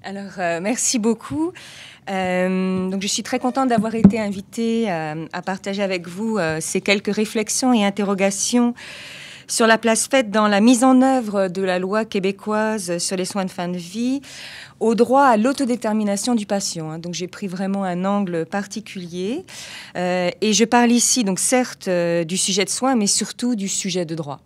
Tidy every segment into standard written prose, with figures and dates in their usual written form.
Merci beaucoup. Donc, je suis très contente d'avoir été invitée à partager avec vous ces quelques réflexions et interrogations sur la place faite dans la mise en œuvre de la loi québécoise sur les soins de fin de vie au droit à l'autodétermination du patient. Donc, j'ai pris vraiment un angle particulier et je parle ici, donc certes, du sujet de soins, mais surtout du sujet de droit.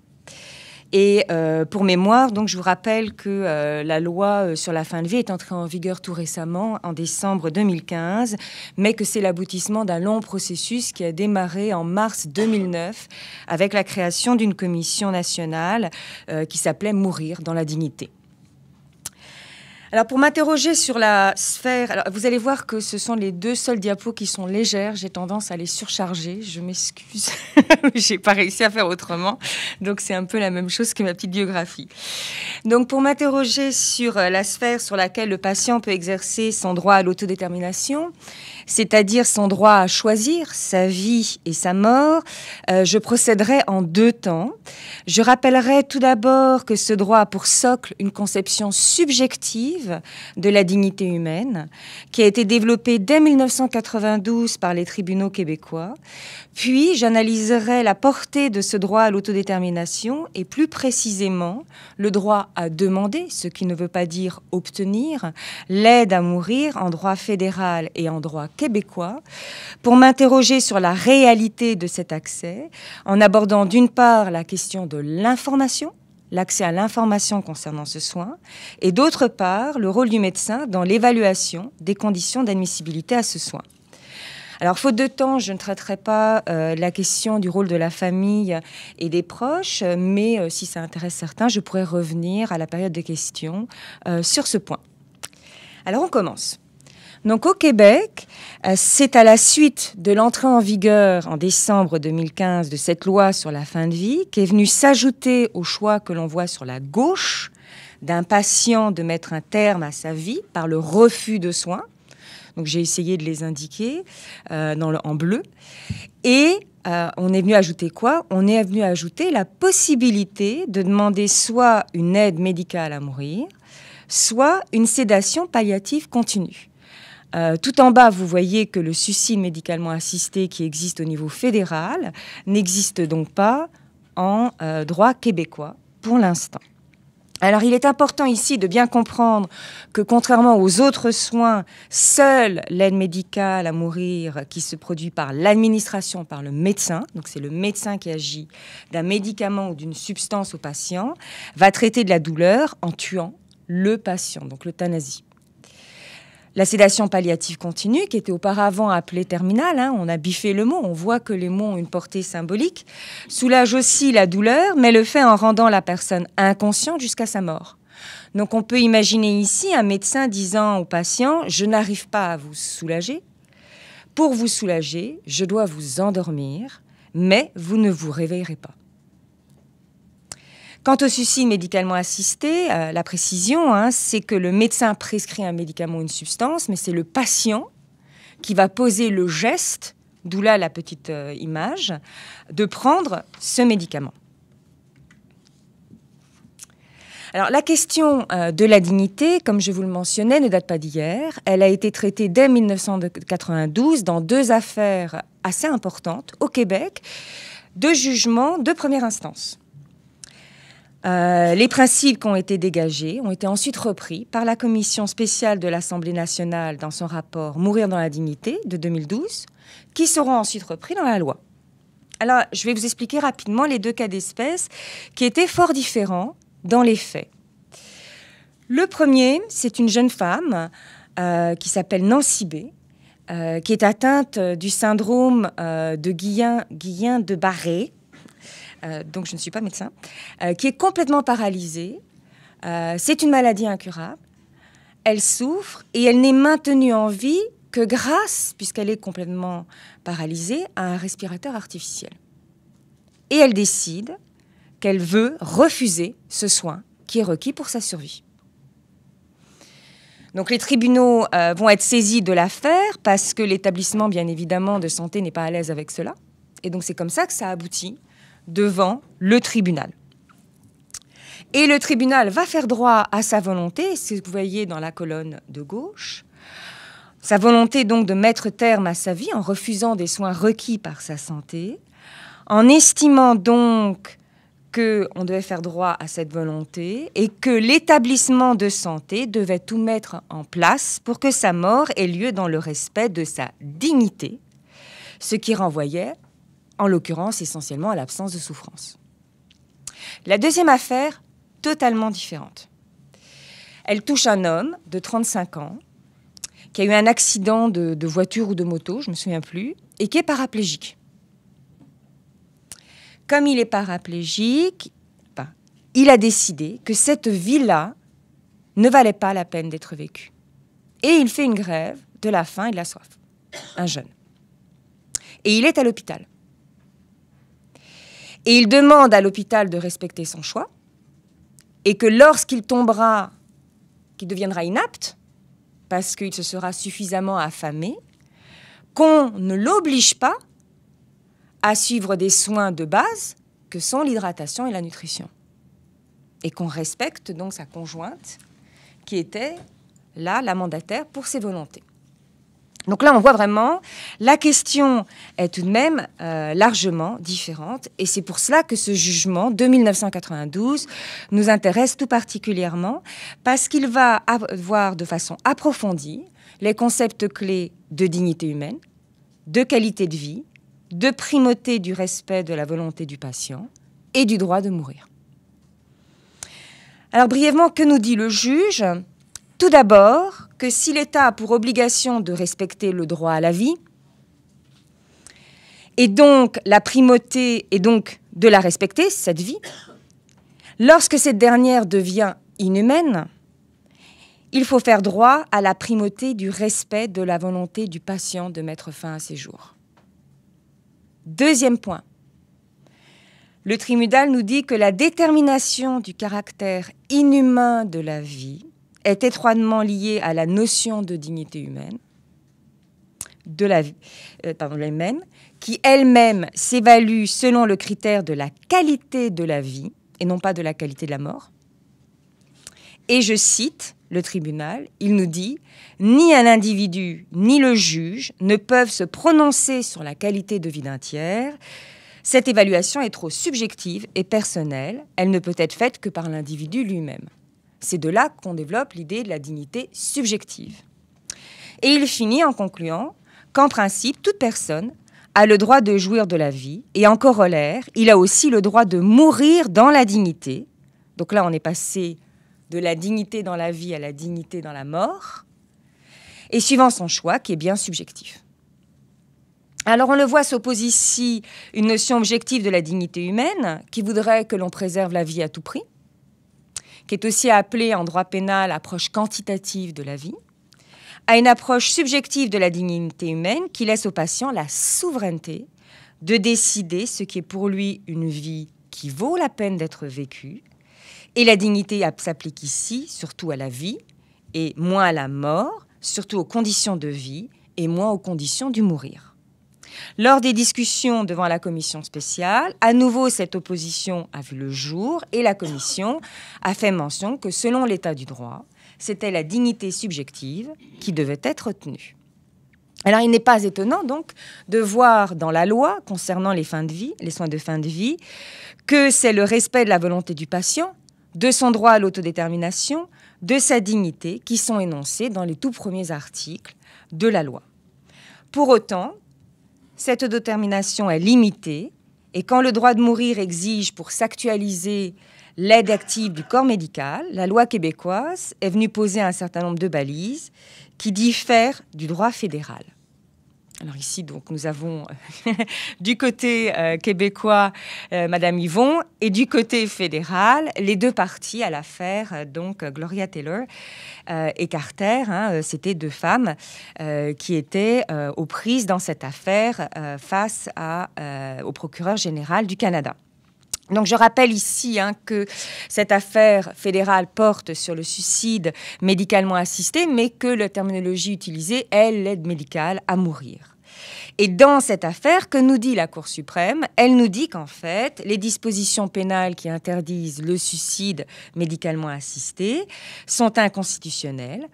Et pour mémoire, donc, je vous rappelle que la loi sur la fin de vie est entrée en vigueur tout récemment, en décembre 2015, mais que c'est l'aboutissement d'un long processus qui a démarré en mars 2009 avec la création d'une commission nationale qui s'appelait « Mourir dans la dignité ». Alors, pour m'interroger sur la sphère, alors vous allez voir que ce sont les deux seules diapos qui sont légères. J'ai tendance à les surcharger. Je m'excuse. J'ai pas réussi à faire autrement. Donc, c'est un peu la même chose que ma petite biographie. Donc, pour m'interroger sur la sphère sur laquelle le patient peut exercer son droit à l'autodétermination, c'est-à-dire son droit à choisir sa vie et sa mort, je procéderai en deux temps. Je rappellerai tout d'abord que ce droit a pour socle une conception subjective de la dignité humaine qui a été développée dès 1992 par les tribunaux québécois. Puis, j'analyserai la portée de ce droit à l'autodétermination et plus précisément le droit à demander, ce qui ne veut pas dire obtenir, l'aide à mourir en droit fédéral et en droit québécois, pour m'interroger sur la réalité de cet accès en abordant d'une part la question de l'information, l'accès à l'information concernant ce soin, et d'autre part le rôle du médecin dans l'évaluation des conditions d'admissibilité à ce soin. Alors, faute de temps, je ne traiterai pas la question du rôle de la famille et des proches, mais si ça intéresse certains, je pourrais revenir à la période de questions sur ce point. Alors, on commence. Donc, au Québec, c'est à la suite de l'entrée en vigueur en décembre 2015 de cette loi sur la fin de vie qui est venue s'ajouter au choix que l'on voit sur la gauche d'un patient de mettre un terme à sa vie par le refus de soins. Donc, j'ai essayé de les indiquer en bleu. Et on est venu ajouter quoi? On est venu ajouter la possibilité de demander soit une aide médicale à mourir, soit une sédation palliative continue. Tout en bas, vous voyez que le suicide médicalement assisté qui existe au niveau fédéral n'existe donc pas en droit québécois pour l'instant. Alors, il est important ici de bien comprendre que, contrairement aux autres soins, seule l'aide médicale à mourir qui se produit par l'administration, par le médecin, donc c'est le médecin qui agit d'un médicament ou d'une substance au patient, va traiter de la douleur en tuant le patient, donc l'euthanasie. La sédation palliative continue, qui était auparavant appelée terminale, on a biffé le mot, on voit que les mots ont une portée symbolique, soulage aussi la douleur, mais le fait en rendant la personne inconsciente jusqu'à sa mort. Donc on peut imaginer ici un médecin disant au patient « Je n'arrive pas à vous soulager. Pour vous soulager, je dois vous endormir, mais vous ne vous réveillerez pas. » Quant au suicide médicalement assisté, la précision, c'est que le médecin prescrit un médicament ou une substance, mais c'est le patient qui va poser le geste, d'où là la petite image, de prendre ce médicament. Alors, la question de la dignité, comme je vous le mentionnais, ne date pas d'hier. Elle a été traitée dès 1992 dans deux affaires assez importantes au Québec, deux jugements de première instance. Les principes qui ont été dégagés ont été ensuite repris par la commission spéciale de l'Assemblée nationale dans son rapport « Mourir dans la dignité » de 2012, qui seront ensuite repris dans la loi. Alors, je vais vous expliquer rapidement les deux cas d'espèce qui étaient fort différents dans les faits. Le premier, c'est une jeune femme qui s'appelle Nancy B., qui est atteinte du syndrome de Guillain-Barré. Donc je ne suis pas médecin, qui est complètement paralysée. C'est une maladie incurable. Elle souffre et elle n'est maintenue en vie que grâce, puisqu'elle est complètement paralysée, à un respirateur artificiel. Et elle décide qu'elle veut refuser ce soin qui est requis pour sa survie. Donc les tribunaux vont être saisis de l'affaire parce que l'établissement, bien évidemment, de santé n'est pas à l'aise avec cela. Et donc c'est comme ça que ça aboutit devant le tribunal. Et le tribunal va faire droit à sa volonté, c'est ce que vous voyez dans la colonne de gauche, sa volonté donc de mettre terme à sa vie en refusant des soins requis par sa santé, en estimant donc qu'on devait faire droit à cette volonté et que l'établissement de santé devait tout mettre en place pour que sa mort ait lieu dans le respect de sa dignité, ce qui renvoyait, en l'occurrence, essentiellement à l'absence de souffrance. La deuxième affaire, totalement différente. Elle touche un homme de 35 ans qui a eu un accident de voiture ou de moto, je ne me souviens plus, et qui est paraplégique. Comme il est paraplégique, il a décidé que cette vie-là ne valait pas la peine d'être vécue. Et il fait une grève de la faim et de la soif. Un jeune. Et il est à l'hôpital. Et il demande à l'hôpital de respecter son choix et que lorsqu'il tombera, qu'il deviendra inapte, parce qu'il se sera suffisamment affamé, qu'on ne l'oblige pas à suivre des soins de base que sont l'hydratation et la nutrition. Et qu'on respecte donc sa conjointe, qui était là, la mandataire, pour ses volontés. Donc là, on voit vraiment, la question est tout de même largement différente. Et c'est pour cela que ce jugement de 1992 nous intéresse tout particulièrement, parce qu'il va voir de façon approfondie les concepts clés de dignité humaine, de qualité de vie, de primauté du respect de la volonté du patient et du droit de mourir. Alors brièvement, que nous dit le juge ? Tout d'abord, que si l'État a pour obligation de respecter le droit à la vie, et donc la primauté est donc de la respecter, cette vie, lorsque cette dernière devient inhumaine, il faut faire droit à la primauté du respect de la volonté du patient de mettre fin à ses jours. Deuxième point, le tribunal nous dit que la détermination du caractère inhumain de la vie est étroitement liée à la notion de dignité humaine, humaine, qui elle-même s'évalue selon le critère de la qualité de la vie et non pas de la qualité de la mort. Et je cite le tribunal, il nous dit « Ni un individu ni le juge ne peuvent se prononcer sur la qualité de vie d'un tiers. Cette évaluation est trop subjective et personnelle. Elle ne peut être faite que par l'individu lui-même. » C'est de là qu'on développe l'idée de la dignité subjective. Et il finit en concluant qu'en principe, toute personne a le droit de jouir de la vie et en corollaire, il a aussi le droit de mourir dans la dignité. Donc là, on est passé de la dignité dans la vie à la dignité dans la mort, et suivant son choix, qui est bien subjectif. Alors on le voit s'oppose ici une notion objective de la dignité humaine, qui voudrait que l'on préserve la vie à tout prix, qui est aussi appelée en droit pénal approche quantitative de la vie, à une approche subjective de la dignité humaine qui laisse au patient la souveraineté de décider ce qui est pour lui une vie qui vaut la peine d'être vécue. Et la dignité s'applique ici surtout à la vie et moins à la mort, surtout aux conditions de vie et moins aux conditions du mourir. Lors des discussions devant la commission spéciale, à nouveau cette opposition a vu le jour et la commission a fait mention que selon l'état du droit, c'était la dignité subjective qui devait être retenue. Alors il n'est pas étonnant donc de voir dans la loi concernant les soins de fin de vie, que c'est le respect de la volonté du patient, de son droit à l'autodétermination, de sa dignité qui sont énoncés dans les tout premiers articles de la loi. Pour autant, cette détermination est limitée et quand le droit de mourir exige pour s'actualiser l'aide active du corps médical, la loi québécoise est venue poser un certain nombre de balises qui diffèrent du droit fédéral. Alors ici, donc, nous avons du côté québécois Madame Yvon et du côté fédéral les deux parties à l'affaire, donc Gloria Taylor et Carter. C'était deux femmes qui étaient aux prises dans cette affaire face au procureur général du Canada. Donc je rappelle ici que cette affaire fédérale porte sur le suicide médicalement assisté, mais que la terminologie utilisée est l'aide médicale à mourir. Et dans cette affaire, que nous dit la Cour suprême? Elle nous dit qu'en fait, les dispositions pénales qui interdisent le suicide médicalement assisté sont inconstitutionnelles.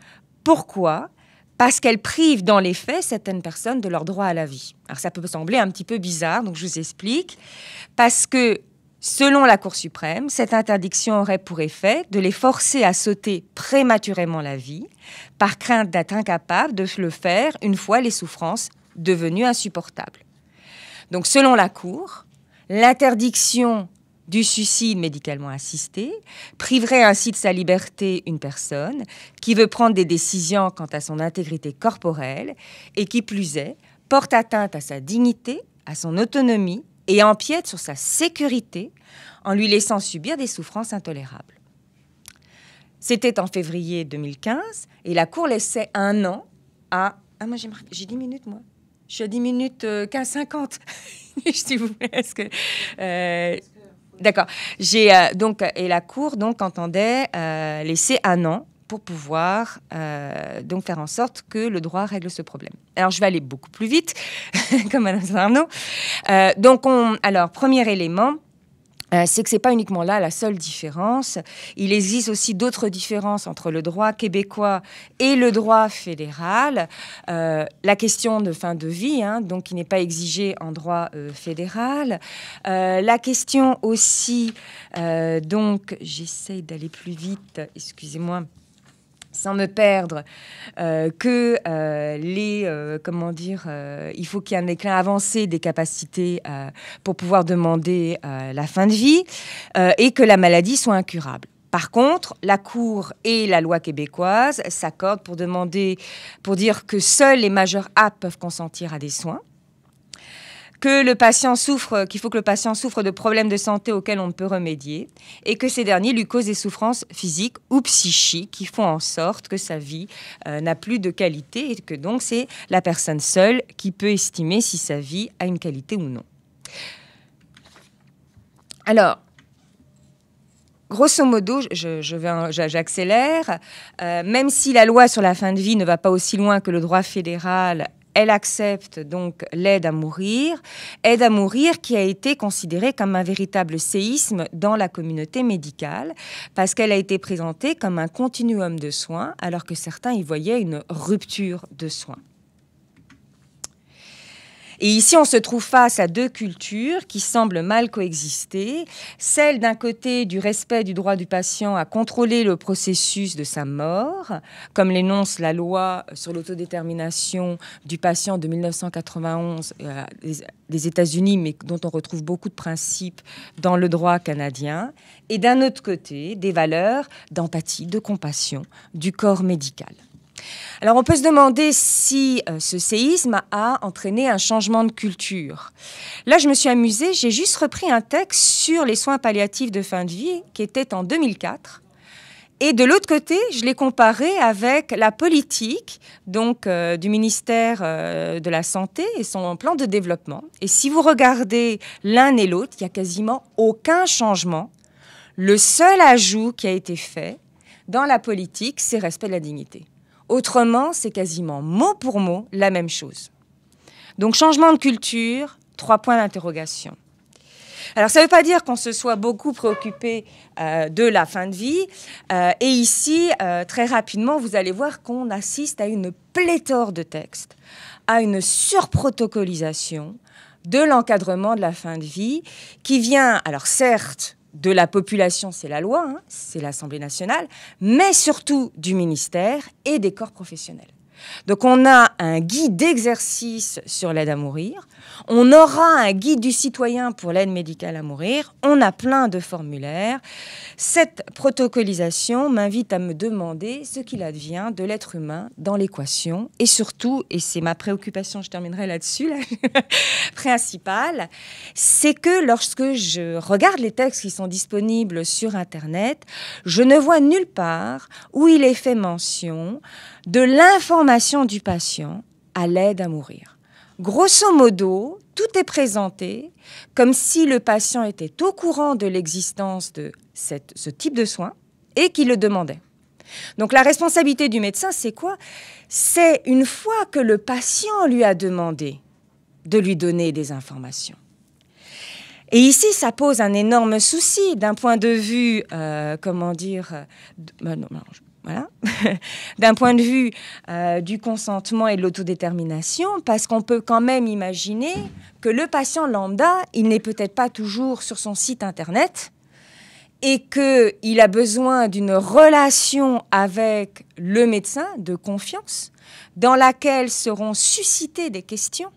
Pourquoi? Parce qu'elles privent dans les faits certaines personnes de leur droit à la vie. Alors ça peut sembler un petit peu bizarre, donc je vous explique. Parce que, selon la Cour suprême, cette interdiction aurait pour effet de les forcer à sauter prématurément la vie, par crainte d'être incapables de le faire une fois les souffrances devenues insupportables. Donc selon la Cour, l'interdiction du suicide médicalement assisté priverait ainsi de sa liberté une personne qui veut prendre des décisions quant à son intégrité corporelle et qui plus est, porte atteinte à sa dignité, à son autonomie et empiète sur sa sécurité en lui laissant subir des souffrances intolérables. C'était en février 2015 et la Cour laissait 1 an à... Ah, moi j'ai 10 minutes, moi. Je suis à 10 minutes 15-50. S'il vous plaît, est-ce que... D'accord. Et la Cour donc entendait laisser 1 an pour pouvoir donc faire en sorte que le droit règle ce problème. Alors je vais aller beaucoup plus vite, comme Mme Arnaud. Alors premier élément. C'est que ce n'est pas uniquement là la seule différence. Il existe aussi d'autres différences entre le droit québécois et le droit fédéral. La question de fin de vie, donc qui n'est pas exigée en droit fédéral. La question aussi, donc j'essaye d'aller plus vite, excusez-moi, sans me perdre, il faut qu'il y ait un déclin avancé des capacités pour pouvoir demander la fin de vie et que la maladie soit incurable. Par contre, la Cour et la loi québécoise s'accordent pour dire que seuls les majeurs aptes peuvent consentir à des soins, qu'il faut que le patient souffre de problèmes de santé auxquels on ne peut remédier et que ces derniers lui causent des souffrances physiques ou psychiques qui font en sorte que sa vie n'a plus de qualité et que donc c'est la personne seule qui peut estimer si sa vie a une qualité ou non. Alors, grosso modo, j'accélère, même si la loi sur la fin de vie ne va pas aussi loin que le droit fédéral, elle accepte donc l'aide à mourir qui a été considérée comme un véritable séisme dans la communauté médicale, parce qu'elle a été présentée comme un continuum de soins, alors que certains y voyaient une rupture de soins. Et ici, on se trouve face à 2 cultures qui semblent mal coexister. Celle d'un côté du respect du droit du patient à contrôler le processus de sa mort, comme l'énonce la loi sur l'autodétermination du patient de 1991 des États-Unis, mais dont on retrouve beaucoup de principes dans le droit canadien. Et d'un autre côté, des valeurs d'empathie, de compassion du corps médical. Alors on peut se demander si ce séisme a entraîné un changement de culture. Là, je me suis amusée, j'ai juste repris un texte sur les soins palliatifs de fin de vie qui était en 2004. Et de l'autre côté, je l'ai comparé avec la politique donc, du ministère de la Santé et son plan de développement. Et si vous regardez l'un et l'autre, il n'y a quasiment aucun changement. Le seul ajout qui a été fait dans la politique, c'est respect de la dignité. Autrement, c'est quasiment mot pour mot la même chose. Donc, changement de culture, 3 points d'interrogation. Alors, ça ne veut pas dire qu'on se soit beaucoup préoccupé de la fin de vie. Et ici, très rapidement, vous allez voir qu'on assiste à une pléthore de textes, à une surprotocolisation de l'encadrement de la fin de vie qui vient, alors certes, de la population, c'est la loi, c'est l'Assemblée nationale, mais surtout du ministère et des corps professionnels. Donc on a un guide d'exercice sur l'aide à mourir, on aura un guide du citoyen pour l'aide médicale à mourir, on a plein de formulaires. Cette protocolisation m'invite à me demander ce qu'il advient de l'être humain dans l'équation et surtout, et c'est ma préoccupation, je terminerai là-dessus, principale, c'est que lorsque je regarde les textes qui sont disponibles sur Internet, je ne vois nulle part où il est fait mention de l'information du patient à l'aide à mourir. Grosso modo, tout est présenté comme si le patient était au courant de l'existence de ce type de soins et qu'il le demandait. Donc la responsabilité du médecin, c'est quoi? C'est une fois que le patient lui a demandé de lui donner des informations. Et ici, ça pose un énorme souci d'un point de vue, voilà, d'un point de vue du consentement et de l'autodétermination, parce qu'on peut quand même imaginer que le patient lambda, il n'est peut-être pas toujours sur son site internet et qu'il a besoin d'une relation avec le médecin de confiance dans laquelle seront suscitées des questions.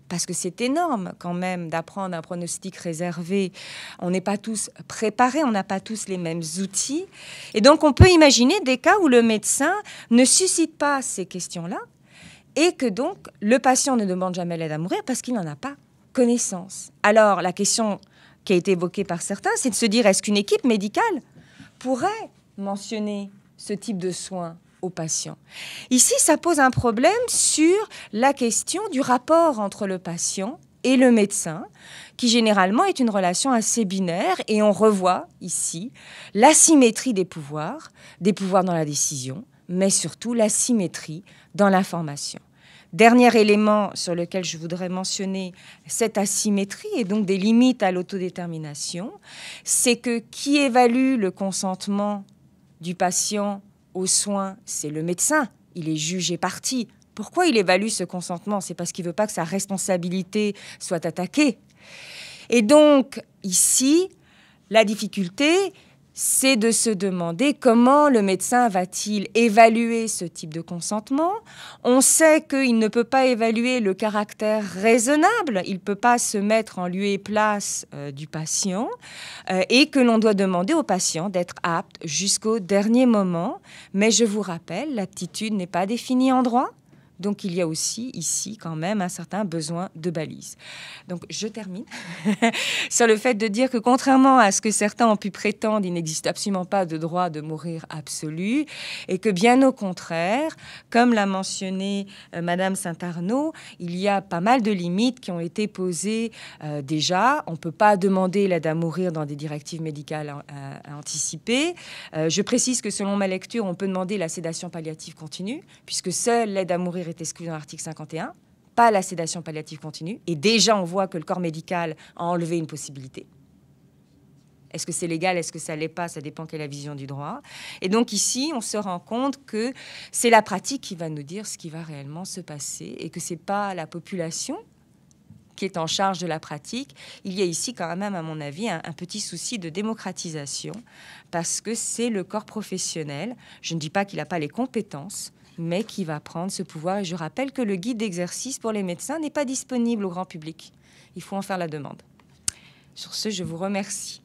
Parce que c'est énorme quand même d'apprendre un pronostic réservé. On n'est pas tous préparés, on n'a pas tous les mêmes outils. Et donc on peut imaginer des cas où le médecin ne suscite pas ces questions-là et que donc le patient ne demande jamais l'aide à mourir parce qu'il n'en a pas connaissance. Alors la question qui a été évoquée par certains, c'est de se dire, est-ce qu'une équipe médicale pourrait mentionner ce type de soins aux patients? Ici, ça pose un problème sur la question du rapport entre le patient et le médecin, qui généralement est une relation assez binaire, et on revoit ici l'asymétrie des pouvoirs dans la décision, mais surtout l'asymétrie dans l'information. Dernier élément sur lequel je voudrais mentionner cette asymétrie et donc des limites à l'autodétermination, c'est que qui évalue le consentement du patient aux soins, c'est le médecin. Il est juge et partie. Pourquoi il évalue ce consentement? C'est parce qu'il ne veut pas que sa responsabilité soit attaquée. Et donc, ici, la difficulté, c'est de se demander comment le médecin va-t-il évaluer ce type de consentement. On sait qu'il ne peut pas évaluer le caractère raisonnable, il ne peut pas se mettre en lieu et place du patient, et que l'on doit demander au patient d'être apte jusqu'au dernier moment. Mais je vous rappelle, l'aptitude n'est pas définie en droit. Donc, il y a aussi ici quand même un certain besoin de balises. Donc, je termine sur le fait de dire que contrairement à ce que certains ont pu prétendre, il n'existe absolument pas de droit de mourir absolu et que bien au contraire, comme l'a mentionné Madame Saint-Arnaud, il y a pas mal de limites qui ont été posées déjà. On ne peut pas demander l'aide à mourir dans des directives médicales anticipées. Je précise que selon ma lecture, on peut demander la sédation palliative continue, puisque seule l'aide à mourir est exclue dans l'article 51, pas la sédation palliative continue. Et déjà, on voit que le corps médical a enlevé une possibilité. Est-ce que c'est légal? Est-ce que ça ne l'est pas? Ça dépend quelle est la vision du droit. Et donc ici, on se rend compte que c'est la pratique qui va nous dire ce qui va réellement se passer et que ce n'est pas la population qui est en charge de la pratique. Il y a ici quand même, à mon avis, un petit souci de démocratisation parce que c'est le corps professionnel. Je ne dis pas qu'il n'a pas les compétences, mais qui va prendre ce pouvoir. Et je rappelle que le guide d'exercice pour les médecins n'est pas disponible au grand public. Il faut en faire la demande. Sur ce, je vous remercie.